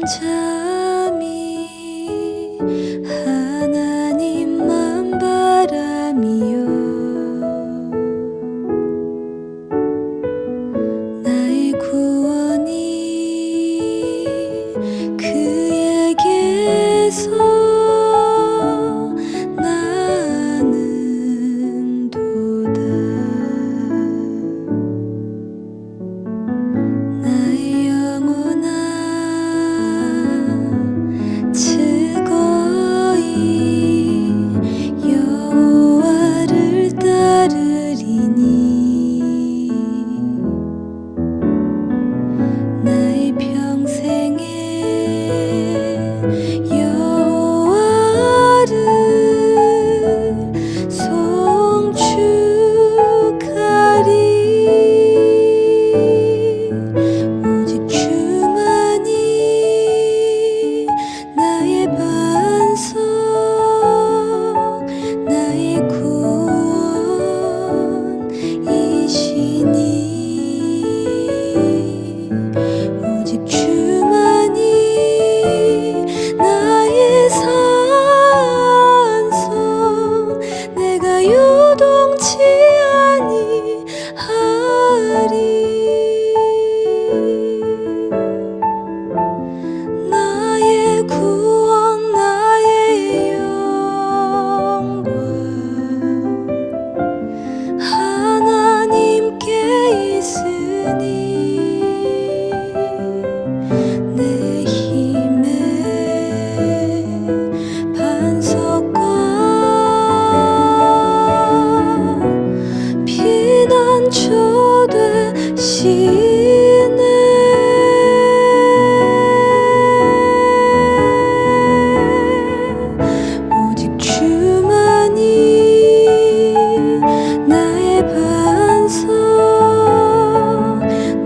잠잠히 하나님만 바라미요 나의 구원이 그에게서 나는 도다 나의 영혼아 즐거이 여호와를 따르리니 나의 평생에 여호와를 송축하리 오직 주만이 나의 반석 나의 구원이시니 오직 주만이 나의 산성 내가 요동치 아니하리 나의 구원 나의 영광 하나님께 있으니 내 힘의 반석과 피난처 되시네 오직 주만이 나의 반석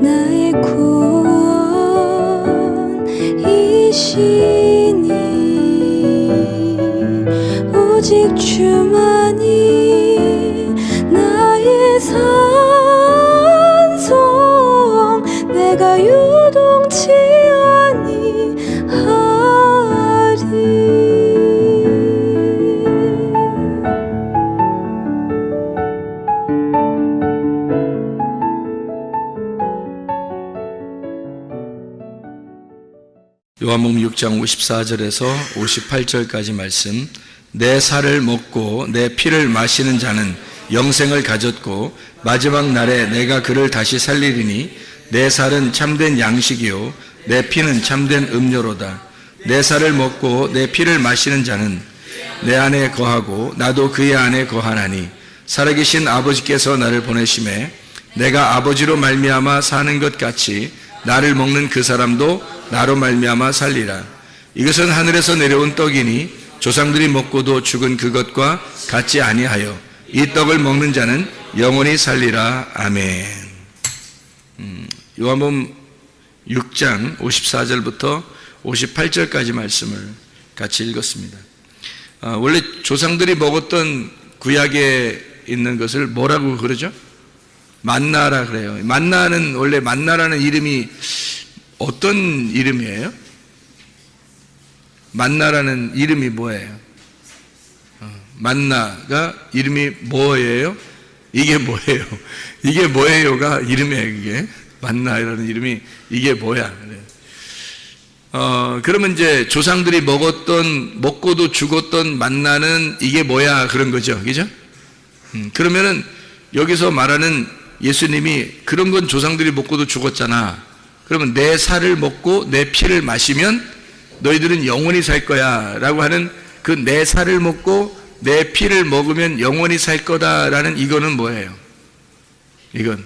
나의 구원이시니 오직 주만이 나의 산성 내가 요동치 요한복음 6장 54절에서 58절까지 말씀. 내 살을 먹고 내 피를 마시는 자는 영생을 가졌고 마지막 날에 내가 그를 다시 살리리니 내 살은 참된 양식이요 내 피는 참된 음료로다. 내 살을 먹고 내 피를 마시는 자는 내 안에 거하고 나도 그의 안에 거하나니 살아계신 아버지께서 나를 보내심에 내가 아버지로 말미암아 사는 것 같이 나를 먹는 그 사람도 나로 말미암아 살리라. 이것은 하늘에서 내려온 떡이니 조상들이 먹고도 죽은 그것과 같지 아니하여 이 떡을 먹는 자는 영원히 살리라. 아멘. 요한복음 6장 54절부터 58절까지 말씀을 같이 읽었습니다. 원래 조상들이 먹었던 구약에 있는 것을 뭐라고 그러죠? 만나라 그래요. 만나는 원래 만나라는 이름이 어떤 이름이에요? 만나라는 이름이 뭐예요? 만나가 이름이 뭐예요? 이게 뭐예요? 이게 뭐예요가 이름이에요. 이게 만나라는 이름이 이게 뭐야? 그러면 이제 조상들이 먹고도 죽었던 만나는 이게 뭐야? 그런 거죠, 그죠? 그러면은 여기서 말하는 예수님이 그런 건 조상들이 먹고도 죽었잖아. 그러면 내 살을 먹고 내 피를 마시면 너희들은 영원히 살 거야 라고 하는 그 내 살을 먹고 내 피를 먹으면 영원히 살 거다라는 이거는 뭐예요? 이건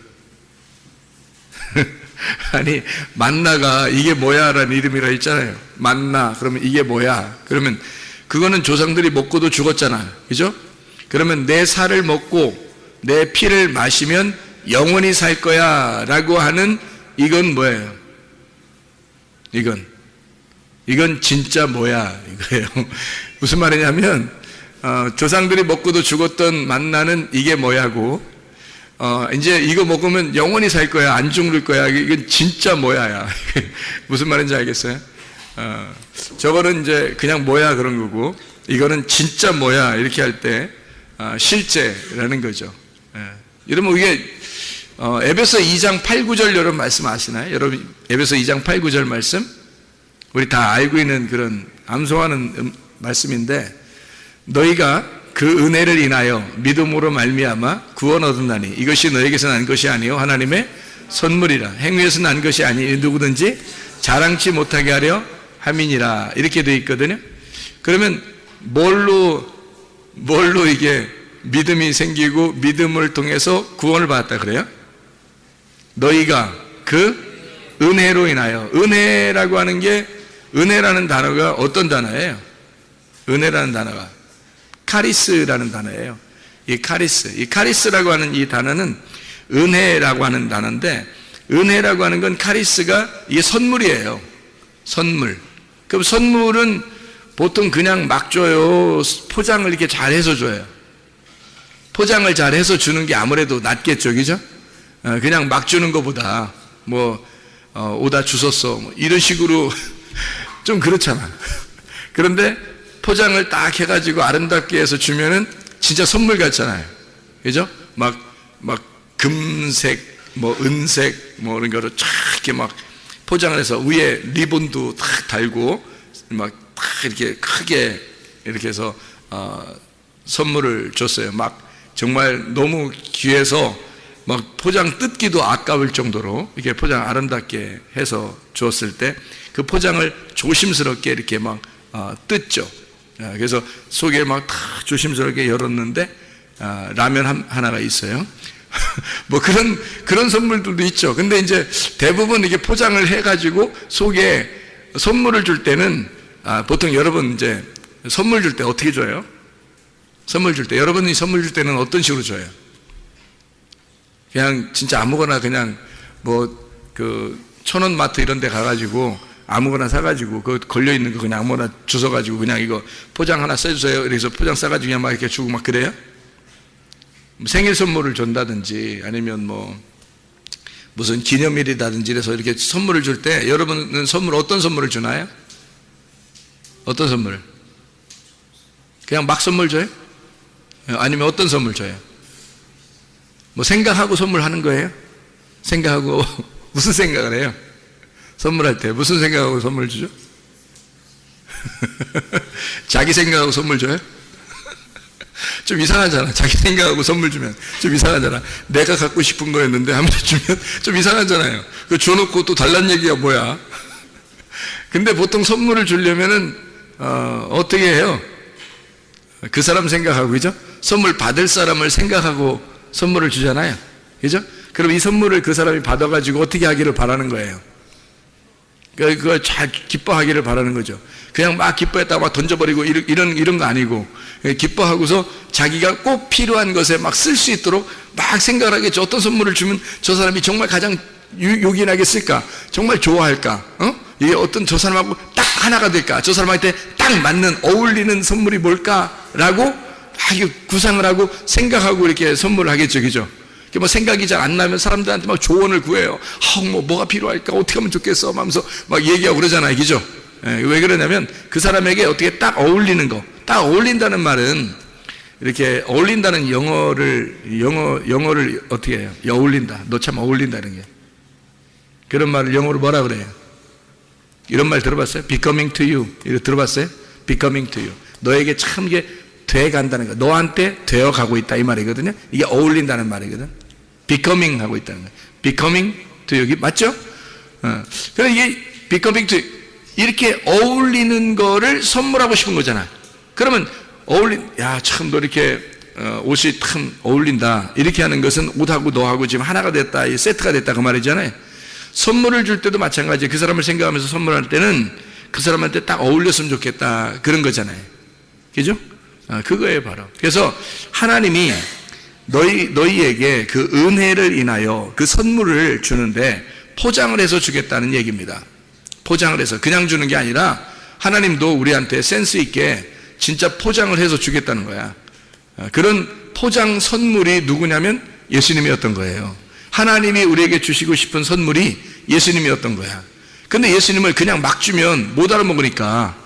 아니 만나가 이게 뭐야 라는 이름이라 했잖아요. 만나 그러면 이게 뭐야? 그러면 그거는 조상들이 먹고도 죽었잖아, 그죠? 그러면 내 살을 먹고 내 피를 마시면 영원히 살 거야 라고 하는 이건 뭐예요? 이건 진짜 뭐야 이거예요. 무슨 말이냐면 조상들이 먹고도 죽었던 만나는 이게 뭐야고 이제 이거 먹으면 영원히 살 거야, 안 죽을 거야, 이건 진짜 뭐야야. 무슨 말인지 알겠어요? 저거는 이제 그냥 뭐야 그런 거고, 이거는 진짜 뭐야 이렇게 할 때 실제라는 거죠. 여러분 이게 에베소 2장 8, 9절 여러분 말씀 아시나요? 여러분 에베소 2장 8, 9절 말씀 우리 다 알고 있는 그런 암송하는 말씀인데, 너희가 그 은혜를 인하여 믿음으로 말미암아 구원 얻었나니 이것이 너에게서 난 것이 아니요 하나님의 선물이라. 행위에서 난 것이 아니 누구든지 자랑치 못하게 하려 함이니라. 이렇게 되어 있거든요. 그러면 뭘로 이게 믿음이 생기고 믿음을 통해서 구원을 받았다 그래요? 너희가 그 은혜로 인하여. 은혜라고 하는 게, 은혜라는 단어가 어떤 단어예요? 은혜라는 단어가 카리스라는 단어예요. 이 카리스라고 하는 이 단어는 은혜라고 하는 단어인데, 은혜라고 하는 건 카리스가 이게 선물이에요. 선물. 그럼 선물은 보통 그냥 막 줘요? 포장을 이렇게 잘해서 줘요? 포장을 잘해서 주는 게 아무래도 낫겠죠, 그죠? 그냥 막 주는 것보다 오다 주웠어 이런 식으로 좀 그렇잖아. 그런데 포장을 딱 해가지고 아름답게 해서 주면은 진짜 선물 같잖아요, 그죠? 막 금색, 은색, 이런 거로 쫙 이렇게 막 포장을 해서 위에 리본도 딱 달고 딱 이렇게 크게 이렇게 해서 선물을 줬어요. 정말 너무 귀해서 포장 뜯기도 아까울 정도로 이렇게 포장 아름답게 해서 줬을 때 그 포장을 조심스럽게 이렇게 뜯죠. 그래서 속에 다 조심스럽게 열었는데 라면 하나가 있어요. 그런 선물들도 있죠. 근데 이제 대부분 이게 포장을 해가지고 속에 선물을 줄 때는 보통 여러분 이제 선물 줄 때 어떻게 줘요? 선물 줄 때, 여러분이 선물 줄 때는 어떤 식으로 줘요? 그냥 진짜 아무거나 그냥 천원 마트 이런 데 가가지고 아무거나 사가지고 그 걸려있는 거 그냥 아무거나 주워가지고 그냥 이거 포장 하나 써주세요. 그래서 포장 싸가지고 그냥 이렇게 주고 그래요? 생일 선물을 준다든지 아니면 무슨 기념일이라든지 그래서 이렇게 선물을 줄 때 여러분은 어떤 선물을 주나요? 어떤 선물? 그냥 막 선물 줘요? 아니면 어떤 선물 줘요? 생각하고 선물하는 거예요? 생각하고 무슨 생각을 해요? 선물할 때 무슨 생각하고 선물 주죠? 자기 생각하고 선물 줘요? 좀 이상하잖아. 자기 생각하고 선물 주면 좀 이상하잖아. 내가 갖고 싶은 거였는데 아무리 주면 좀 이상하잖아요. 그 줘놓고 또 달란 얘기가 뭐야? 근데 보통 선물을 주려면은 어떻게 해요? 그 사람 생각하고, 그죠? 선물 받을 사람을 생각하고 선물을 주잖아요, 그죠? 그럼 이 선물을 그 사람이 받아가지고 어떻게 하기를 바라는 거예요? 그걸 잘 기뻐하기를 바라는 거죠. 그냥 막 기뻐했다가 던져버리고 이런 거 아니고, 기뻐하고서 자기가 꼭 필요한 것에 쓸 수 있도록 생각을 하겠죠. 어떤 선물을 주면 저 사람이 정말 가장 요긴하게 쓸까? 정말 좋아할까? 이게 저 사람하고 딱 하나가 될까? 저 사람한테 딱 맞는, 어울리는 선물이 뭘까라고 구상을 하고 생각하고 이렇게 선물을 하겠죠, 그죠? 생각이 잘 안 나면 사람들한테 조언을 구해요. 뭐가 필요할까? 어떻게 하면 좋겠어? 하면서 얘기하고 그러잖아요, 그죠? 왜 그러냐면 그 사람에게 어떻게 딱 어울리는 거. 딱 어울린다는 말은 이렇게 어울린다는 영어를 어떻게 해요? 어울린다. 너 참 어울린다는 게. 그런 말을 영어로 뭐라 그래요? 이런 말 들어봤어요? Becoming to you. 이거 들어봤어요? Becoming to you. 너에게 참 이게 돼 간다는 거. 너한테 되어 가고 있다 이 말이거든요. 이게 어울린다는 말이거든. Becoming 하고 있다는 거예요. Becoming to you. 맞죠? 그래서 이게 Becoming to you. 이렇게 어울리는 거를 선물하고 싶은 거잖아. 그러면 참 너 이렇게 옷이 참 어울린다. 이렇게 하는 것은 옷하고 너하고 지금 하나가 됐다. 세트가 됐다 그 말이잖아요. 선물을 줄 때도 마찬가지예요. 그 사람을 생각하면서 선물할 때는 그 사람한테 딱 어울렸으면 좋겠다. 그런 거잖아요. 그죠? 그거예요, 바로. 그래서 하나님이 너희에게 그 은혜를 인하여 그 선물을 주는데 포장을 해서 주겠다는 얘기입니다. 포장을 해서 그냥 주는 게 아니라 하나님도 우리한테 센스 있게 진짜 포장을 해서 주겠다는 거야. 그런 포장 선물이 누구냐면 예수님이었던 거예요. 하나님이 우리에게 주시고 싶은 선물이 예수님이었던 거야. 근데 예수님을 그냥 막 주면 못 알아먹으니까,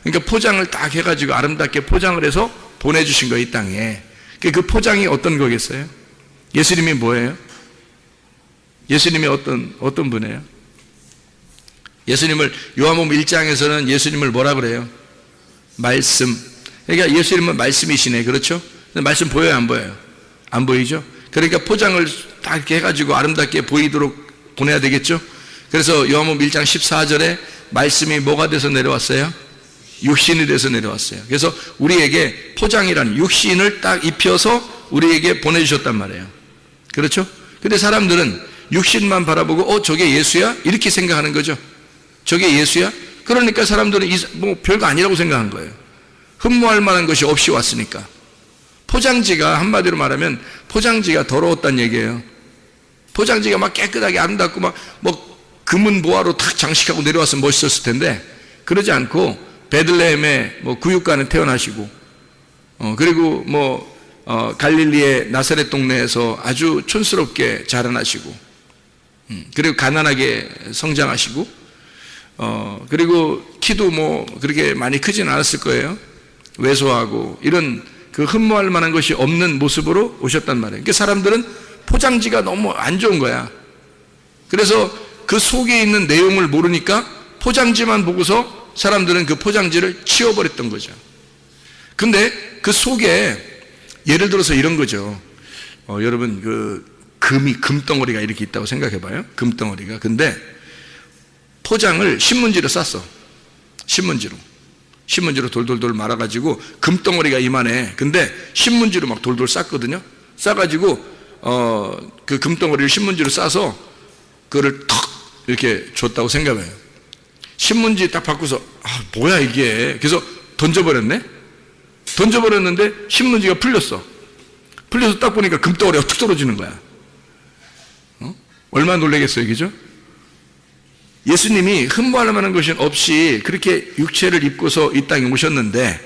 그러니까 포장을 딱 해가지고 아름답게 포장을 해서 보내주신 거예요, 이 땅에. 그 포장이 어떤 거겠어요? 예수님이 뭐예요? 예수님이 어떤 분이에요? 예수님을, 요한복음 1장에서는 예수님을 뭐라 그래요? 말씀. 그러니까 예수님은 말씀이시네. 그렇죠? 근데 말씀 보여요, 안 보여요? 안 보이죠? 그러니까 포장을 딱 이렇게 해가지고 아름답게 보이도록 보내야 되겠죠? 그래서 요한복음 1장 14절에 말씀이 뭐가 돼서 내려왔어요? 육신이 돼서 내려왔어요. 그래서 우리에게 포장이라는 육신을 딱 입혀서 우리에게 보내주셨단 말이에요. 그렇죠? 근데 사람들은 육신만 바라보고 저게 예수야? 이렇게 생각하는 거죠. 저게 예수야? 그러니까 사람들은 뭐 별거 아니라고 생각한 거예요. 흠모할 만한 것이 없이 왔으니까. 포장지가, 한마디로 말하면 포장지가 더러웠단 얘기예요. 포장지가 막 깨끗하게 아름답고 막 금은 보화로 탁 장식하고 내려왔으면 멋있었을 텐데, 그러지 않고 베들레헴의 구육간에 태어나시고, 그리고 갈릴리의 나사렛 동네에서 아주 촌스럽게 자라나시고, 그리고 가난하게 성장하시고, 그리고 키도 그렇게 많이 크진 않았을 거예요. 왜소하고 이런 그 흠모할 만한 것이 없는 모습으로 오셨단 말이에요. 그러니까 사람들은 포장지가 너무 안 좋은 거야. 그래서 그 속에 있는 내용을 모르니까 포장지만 보고서 사람들은 그 포장지를 치워버렸던 거죠. 근데 그 속에 예를 들어서 이런 거죠. 여러분 금덩어리가 이렇게 있다고 생각해 봐요. 금덩어리가. 근데 포장을 신문지로 쌌어. 신문지로 돌돌돌 말아가지고 금덩어리가 이만해. 근데 신문지로 막 돌돌 쌌거든요. 싸가지고 그 금덩어리를 신문지로 싸서 그거를 턱 이렇게 줬다고 생각해요. 신문지 딱 바꾸서 뭐야 이게. 그래서 던져버렸네. 던져버렸는데 신문지가 풀렸어. 풀려서 딱 보니까 금덩어리가 툭 떨어지는 거야. 얼마나 놀라겠어요, 그죠? 예수님이 흠모할 만한 것이 없이 그렇게 육체를 입고서 이 땅에 오셨는데,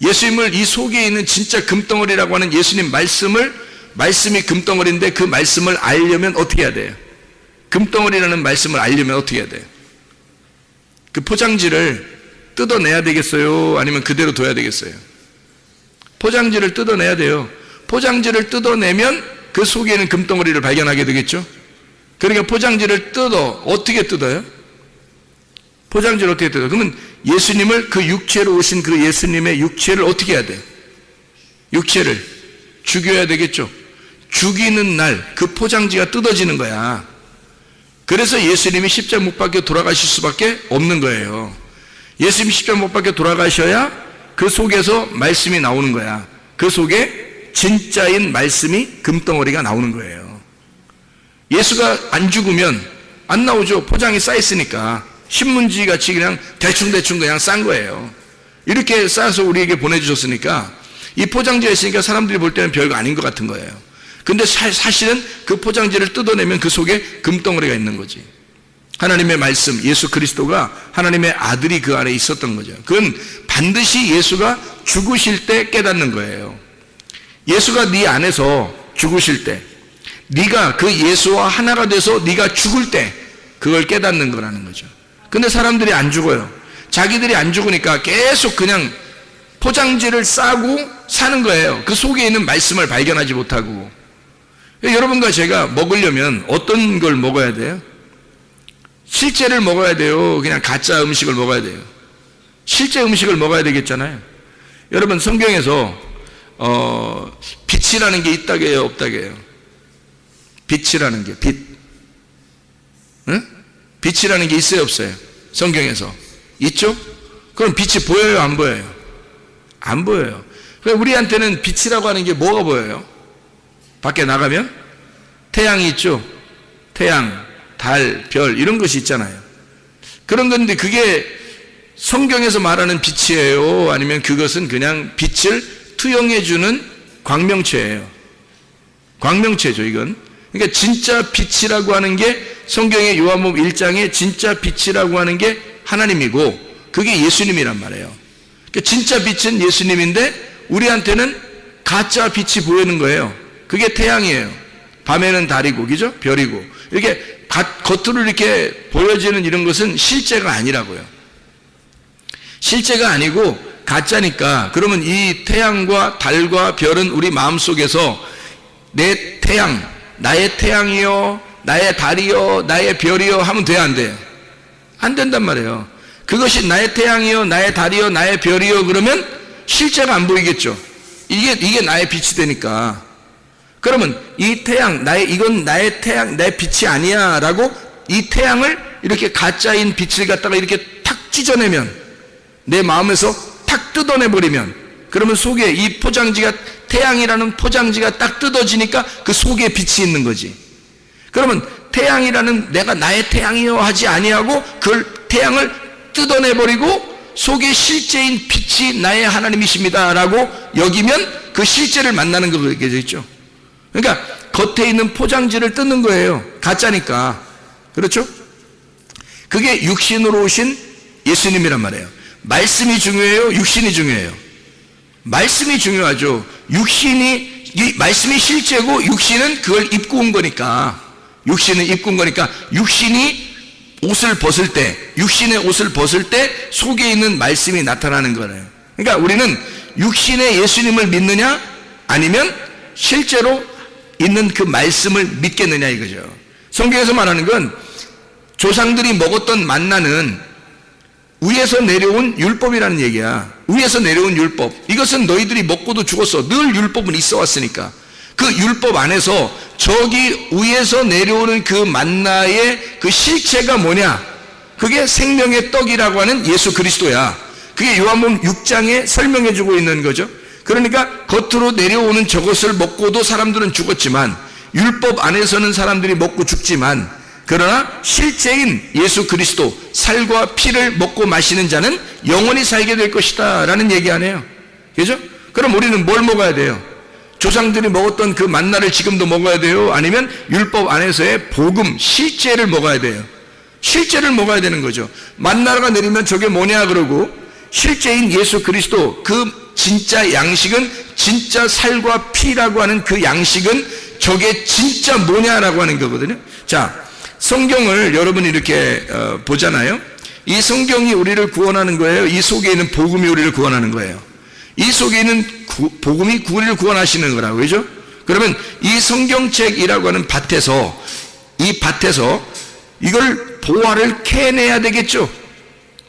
예수님을 이 속에 있는 진짜 금덩어리라고 하는 예수님 말씀이 금덩어리인데 그 말씀을 알려면 어떻게 해야 돼요? 금덩어리라는 말씀을 알려면 어떻게 해야 돼요? 그 포장지를 뜯어내야 되겠어요? 아니면 그대로 둬야 되겠어요? 포장지를 뜯어내야 돼요. 포장지를 뜯어내면 그 속에 있는 금덩어리를 발견하게 되겠죠? 그러니까 포장지를 어떻게 뜯어요? 포장지를 어떻게 뜯어요? 그러면 예수님을, 그 육체로 오신 그 예수님의 육체를 어떻게 해야 돼요? 육체를 죽여야 되겠죠? 죽이는 날 그 포장지가 뜯어지는 거야. 그래서 예수님이 십자가 못 박혀 돌아가실 수밖에 없는 거예요. 예수님이 십자가 못 박혀 돌아가셔야 그 속에서 말씀이 나오는 거야. 그 속에 진짜인 말씀이 금덩어리가 나오는 거예요. 예수가 안 죽으면 안 나오죠. 포장이 쌓였으니까. 신문지 같이 그냥 대충 그냥 싼 거예요. 이렇게 싸서 우리에게 보내주셨으니까, 이 포장지가 있으니까 사람들이 볼 때는 별거 아닌 것 같은 거예요. 근데 사실은 그 포장지를 뜯어내면 그 속에 금덩어리가 있는 거지. 하나님의 말씀, 예수 그리스도가 하나님의 아들이 그 안에 있었던 거죠. 그건 반드시 예수가 죽으실 때 깨닫는 거예요. 예수가 네 안에서 죽으실 때, 네가 그 예수와 하나가 돼서 네가 죽을 때 그걸 깨닫는 거라는 거죠. 근데 사람들이 안 죽어요. 자기들이 안 죽으니까 계속 그냥 포장지를 싸고 사는 거예요. 그 속에 있는 말씀을 발견하지 못하고. 여러분과 제가 먹으려면 어떤 걸 먹어야 돼요? 실제를 먹어야 돼요? 그냥 가짜 음식을 먹어야 돼요? 실제 음식을 먹어야 되겠잖아요. 여러분, 성경에서 빛이라는 게 있다고 해요, 없다고 해요? 빛이라는 게, 응? 빛이라는 게 있어요, 없어요? 성경에서 있죠? 그럼 빛이 보여요, 안 보여요? 안 보여요. 우리한테는 빛이라고 하는 게 뭐가 보여요? 밖에 나가면 태양이 있죠? 태양, 달, 별 이런 것이 있잖아요. 그런 건데 그게 성경에서 말하는 빛이에요? 아니면 그것은 그냥 빛을 투영해주는 광명체예요? 광명체죠, 이건. 그러니까 진짜 빛이라고 하는 게 성경의 요한복음 1장에 진짜 빛이라고 하는 게 하나님이고 그게 예수님이란 말이에요. 그러니까 진짜 빛은 예수님인데 우리한테는 가짜 빛이 보이는 거예요. 그게 태양이에요. 밤에는 달이고, 그죠? 별이고. 이렇게 겉으로 이렇게 보여지는 이런 것은 실제가 아니라고요. 실제가 아니고 가짜니까. 그러면 이 태양과 달과 별은 우리 마음속에서 내 태양, 나의 태양이요, 나의 달이요, 나의 별이요 하면 돼야 안 돼요? 안 된단 말이에요. 그것이 나의 태양이요, 나의 달이요, 나의 별이요 그러면 실제가 안 보이겠죠. 이게 나의 빛이 되니까. 그러면 이 태양, 이건 나의 태양, 나의 빛이 아니야 라고 이 태양을 이렇게 가짜인 빛을 갖다가 이렇게 탁 찢어내면, 내 마음에서 탁 뜯어내버리면, 그러면 속에 이 포장지가, 태양이라는 포장지가 딱 뜯어지니까 그 속에 빛이 있는 거지. 그러면 태양이라는 내가 나의 태양이요 하지 아니하고 그 태양을 뜯어내버리고 속에 실제인 빛이 나의 하나님이십니다 라고 여기면 그 실제를 만나는 거겠죠. 그러니까 겉에 있는 포장지를 뜯는 거예요. 가짜니까. 그렇죠? 그게 육신으로 오신 예수님이란 말이에요. 말씀이 중요해요? 육신이 중요해요? 말씀이 중요하죠. 이 말씀이 실제고 육신은 그걸 입고 온 거니까. 육신은 입고 온 거니까 육신이 옷을 벗을 때, 육신의 옷을 벗을 때 속에 있는 말씀이 나타나는 거예요. 그러니까 우리는 육신의 예수님을 믿느냐 아니면 실제로 있는 그 말씀을 믿겠느냐 이거죠. 성경에서 말하는 건 조상들이 먹었던 만나는 위에서 내려온 율법이라는 얘기야. 위에서 내려온 율법. 이것은 너희들이 먹고도 죽었어. 늘 율법은 있어 왔으니까. 그 율법 안에서 저기 위에서 내려오는 그 만나의 그 실체가 뭐냐? 그게 생명의 떡이라고 하는 예수 그리스도야. 그게 요한복음 6장에 설명해 주고 있는 거죠. 그러니까 겉으로 내려오는 저것을 먹고도 사람들은 죽었지만, 율법 안에서는 사람들이 먹고 죽지만, 그러나 실제인 예수 그리스도 살과 피를 먹고 마시는 자는 영원히 살게 될 것이다 라는 얘기 안 해요. 그죠? 그럼 우리는 뭘 먹어야 돼요? 조상들이 먹었던 그 만나를 지금도 먹어야 돼요? 아니면 율법 안에서의 복음, 실제를 먹어야 돼요? 실제를 먹어야 되는 거죠. 만나가 내리면 저게 뭐냐 그러고, 실제인 예수 그리스도 그 진짜 양식은, 진짜 살과 피라고 하는 그 양식은 저게 진짜 뭐냐라고 하는 거거든요. 자, 성경을 여러분이 이렇게 보잖아요. 이 성경이 우리를 구원하는 거예요? 이 속에 있는 복음이 우리를 구원하는 거예요? 이 속에 있는 복음이 우리를 구원하시는 거라고, 그죠? 그러면 이 성경책이라고 하는 밭에서, 이 밭에서 이걸 보화를 캐내야 되겠죠?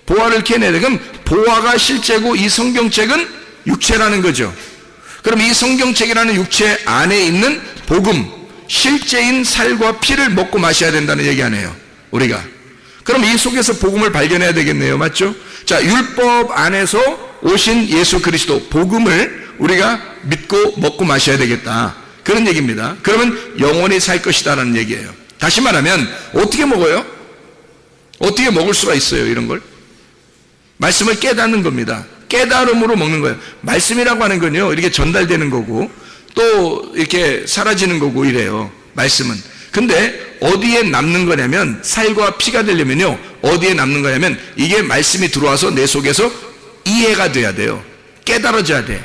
보화를 캐내야 돼. 그럼 보화가 실제고 이 성경책은 육체라는 거죠. 그럼 이 성경책이라는 육체 안에 있는 복음, 실제인 살과 피를 먹고 마셔야 된다는 얘기 아니에요, 우리가. 그럼 이 속에서 복음을 발견해야 되겠네요. 맞죠? 자, 율법 안에서 오신 예수 그리스도, 복음을 우리가 믿고 먹고 마셔야 되겠다, 그런 얘기입니다. 그러면 영원히 살 것이다라는 얘기예요. 다시 말하면 어떻게 먹어요? 어떻게 먹을 수가 있어요, 이런 걸? 말씀을 깨닫는 겁니다. 깨달음으로 먹는 거예요. 말씀이라고 하는 건요, 이렇게 전달되는 거고 또 이렇게 사라지는 거고 이래요, 말씀은. 근데 어디에 남는 거냐면, 살과 피가 되려면요 어디에 남는 거냐면, 이게 말씀이 들어와서 내 속에서 이해가 돼야 돼요. 깨달아져야 돼.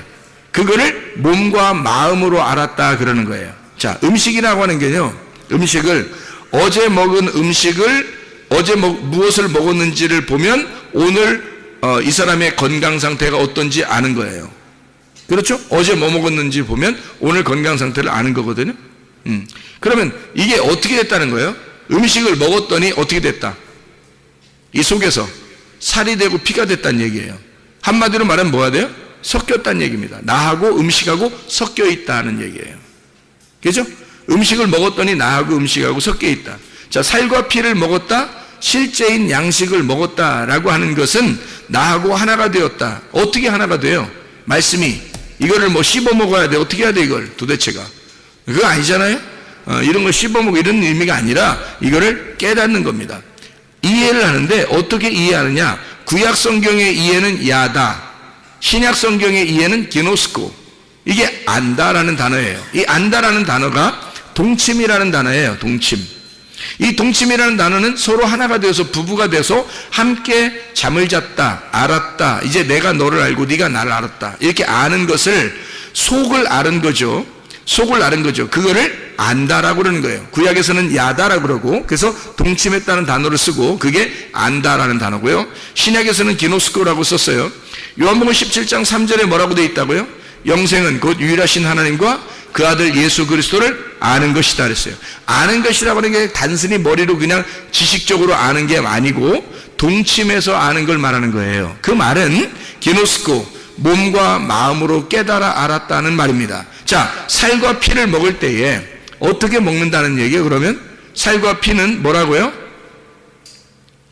그거를 몸과 마음으로 알았다 그러는 거예요. 자, 음식이라고 하는 게요, 음식을, 어제 먹은 음식을, 어제 무엇을 먹었는지를 보면 오늘 이 사람의 건강 상태가 어떤지 아는 거예요. 그렇죠? 어제 뭐 먹었는지 보면 오늘 건강 상태를 아는 거거든요. 그러면 이게 어떻게 됐다는 거예요? 음식을 먹었더니 어떻게 됐다? 이 속에서 살이 되고 피가 됐다는 얘기예요. 한마디로 말하면 뭐가 돼요? 섞였다는 얘기입니다. 나하고 음식하고 섞여 있다는 얘기예요. 그죠? 음식을 먹었더니 나하고 음식하고 섞여 있다. 자, 살과 피를 먹었다, 실제인 양식을 먹었다라고 하는 것은 나하고 하나가 되었다. 어떻게 하나가 돼요? 말씀이 이거를 뭐 씹어 먹어야 돼. 어떻게 해야 돼 이걸 도대체가? 그거 아니잖아요. 이런 걸 씹어 먹고 이런 의미가 아니라 이거를 깨닫는 겁니다. 이해를 하는데 어떻게 이해하느냐? 구약 성경의 이해는 야다, 신약 성경의 이해는 기노스코. 이게 안다라는 단어예요. 이 안다라는 단어가 동침이라는 단어예요. 동침. 이 동침이라는 단어는 서로 하나가 되어서, 부부가 돼서 함께 잠을 잤다, 알았다, 이제 내가 너를 알고 네가 나를 알았다, 이렇게 아는 것을, 속을 아는 거죠. 속을 아는 거죠. 그거를 안다라고 그러는 거예요. 구약에서는 야다라고 그러고, 그래서 동침했다는 단어를 쓰고 그게 안다라는 단어고요. 신약에서는 기노스코라고 썼어요. 요한복음 17장 3절에 뭐라고 되어 있다고요? 영생은 곧 유일하신 하나님과 그 아들 예수 그리스도를 아는 것이다 그랬어요. 아는 것이라고 하는 게 단순히 머리로 그냥 지식적으로 아는 게 아니고 동침해서 아는 걸 말하는 거예요. 그 말은 기노스코, 몸과 마음으로 깨달아 알았다는 말입니다. 자, 살과 피를 먹을 때에 어떻게 먹는다는 얘기예요? 그러면 살과 피는 뭐라고요?